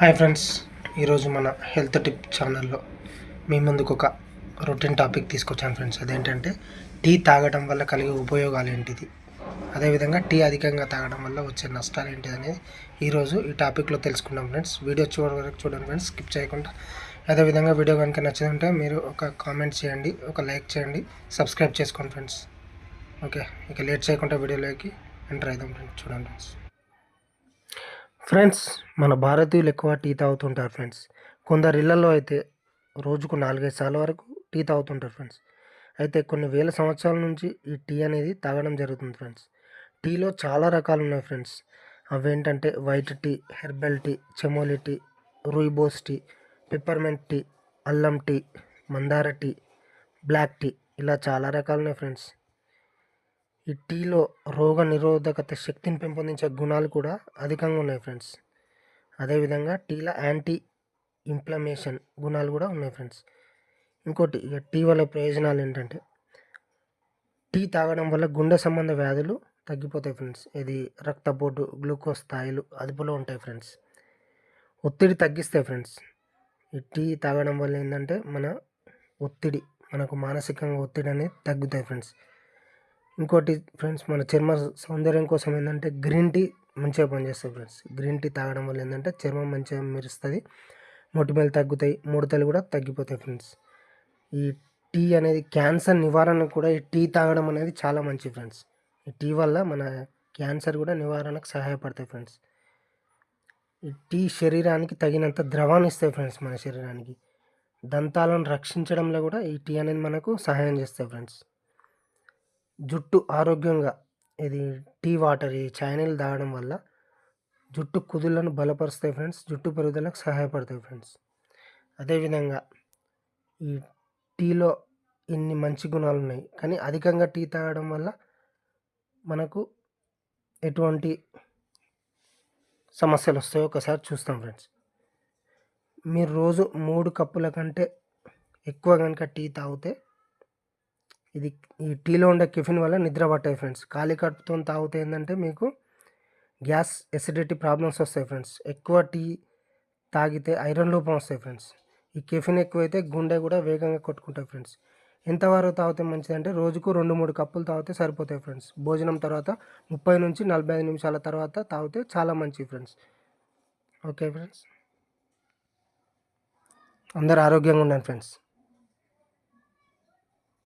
Hi friends, ఈరోజు మన health tip ఛానల్లో మీ ముందుకు ఒక రొటీన్ టాపిక్ తీసుకొచ్చాను ఫ్రెండ్స్. అదేంటంటే టీ తాగడం వల్ల కలిగే ఉపయోగాలు ఏంటిది, అదేవిధంగా టీ అధికంగా తాగడం వల్ల వచ్చే నష్టాలు ఏంటిది అనేది ఈరోజు ఈ టాపిక్లో తెలుసుకుందాం ఫ్రెండ్స్. వీడియో చివరి వరకు చూడండి ఫ్రెండ్స్, స్కిప్ చేయకుండా. అదేవిధంగా వీడియో కనుక నచ్చిందంటే మీరు ఒక కామెంట్ చేయండి, ఒక లైక్ చేయండి, సబ్స్క్రైబ్ చేసుకోండి ఫ్రెండ్స్. ఓకే, ఇక లేట్ చేయకుండా వీడియోలోకి ఎంటర్ అవుదాం ఫ్రెండ్స్. చూడండి ఫ్రెండ్స్, మన భారతీయులు ఎక్కువ టీ తాగుతుంటారు ఫ్రెండ్స్. కొందరు ఇళ్లలో అయితే రోజుకు 4-5 సార్లు వరకు టీ తాగుతుంటారు ఫ్రెండ్స్. అయితే కొన్ని వేల సంవత్సరాల నుంచి ఈ టీ అనేది తాగడం జరుగుతుంది ఫ్రెండ్స్. టీలో చాలా రకాలు ఉన్నాయి ఫ్రెండ్స్. అవేంటంటే white tea, herbal tea, chamomile tea, rooibos tea, peppermint tea, అల్లం టీ, మందార టీ, బ్లాక్ టీ, ఇలా చాలా రకాలు ఉన్నాయి ఫ్రెండ్స్. ఈ టీలో రోగ నిరోధకత శక్తిని పెంపొందించే గుణాలు కూడా అధికంగా ఉన్నాయి ఫ్రెండ్స్. అదేవిధంగా టీలో యాంటీ ఇన్ఫ్లమేషన్ గుణాలు కూడా ఉన్నాయి ఫ్రెండ్స్. ఇంకోటి, ఇక టీ వల్ల ప్రయోజనాలు ఏంటంటే టీ తాగడం వల్ల గుండె సంబంధ వ్యాధులు తగ్గిపోతాయి ఫ్రెండ్స్. ఇది రక్తపోటు, గ్లూకోజ్ స్థాయిలు అదుపులో ఉంటాయి ఫ్రెండ్స్. ఒత్తిడి తగ్గిస్తాయి ఫ్రెండ్స్. ఈ టీ తాగడం వల్ల ఏంటంటే మనకు మానసికంగా ఒత్తిడి అనేది తగ్గుతాయి ఫ్రెండ్స్. ఇంకోటి ఫ్రెండ్స్, మన చర్మ సౌందర్యం కోసం ఏంటంటే గ్రీన్ టీ మంచిగా పనిచేస్తుంది ఫ్రెండ్స్. గ్రీన్ టీ తాగడం వల్ల ఏంటంటే చర్మం మంచిగా మెరుస్తుంది, మొటిమలు తగ్గుతాయి, ముడతలు కూడా తగ్గిపోతాయి ఫ్రెండ్స్. ఈ టీ అనేది క్యాన్సర్ నివారణకు కూడా ఈ టీ తాగడం అనేది చాలా మంచిది ఫ్రెండ్స్. ఈ టీ వల్ల మన క్యాన్సర్ కూడా నివారణకు సహాయపడతాయి ఫ్రెండ్స్. ఈ టీ శరీరానికి తగినంత ద్రవాన్ని ఇస్తాయి ఫ్రెండ్స్. మన శరీరానికి దంతాలను రక్షించడంలో కూడా ఈ టీ అనేది మనకు సహాయం చేస్తాయి ఫ్రెండ్స్. జుట్టు ఆరోగ్యంగా ఇది టీ వాటర్, ఈ చాయ్ తాగడం వల్ల జుట్టు కుదుళ్లను బలపరుస్తాయి ఫ్రెండ్స్. జుట్టు పెరుగుదలకు సహాయపడతాయి ఫ్రెండ్స్. అదేవిధంగా ఈ టీలో ఇన్ని మంచి గుణాలు ఉన్నాయి, కానీ అధికంగా టీ తాగడం వల్ల మనకు ఎటువంటి సమస్యలు వస్తాయో ఒకసారి చూస్తాం ఫ్రెండ్స్. మీరు రోజు 3 కప్పుల కంటే ఎక్కువ కనుక టీ తాగితే ఈ టీలో ఉండే కెఫిన్ వల్ల నిద్ర పట్టాయి ఫ్రెండ్స్. ఖాళీ కడుపుతో తాగితే ఏంటంటే మీకు గ్యాస్, ఎసిడిటీ ప్రాబ్లమ్స్ వస్తాయి ఫ్రెండ్స్. ఎక్కువ టీ తాగితే ఐరన్ లోపం వస్తాయి ఫ్రెండ్స్. ఈ కెఫిన్ ఎక్కువైతే గుండె కూడా వేగంగా కొట్టుకుంటాయి ఫ్రెండ్స్. ఎంతవరకు తాగితే మంచిదంటే రోజుకు 2-3 కప్పులు తాగితే సరిపోతాయి ఫ్రెండ్స్. భోజనం తర్వాత 30-45 నిమిషాల తర్వాత తాగితే చాలా మంచిది ఫ్రెండ్స్. ఓకే ఫ్రెండ్స్, అందరూ ఆరోగ్యంగా ఉండండి ఫ్రెండ్స్.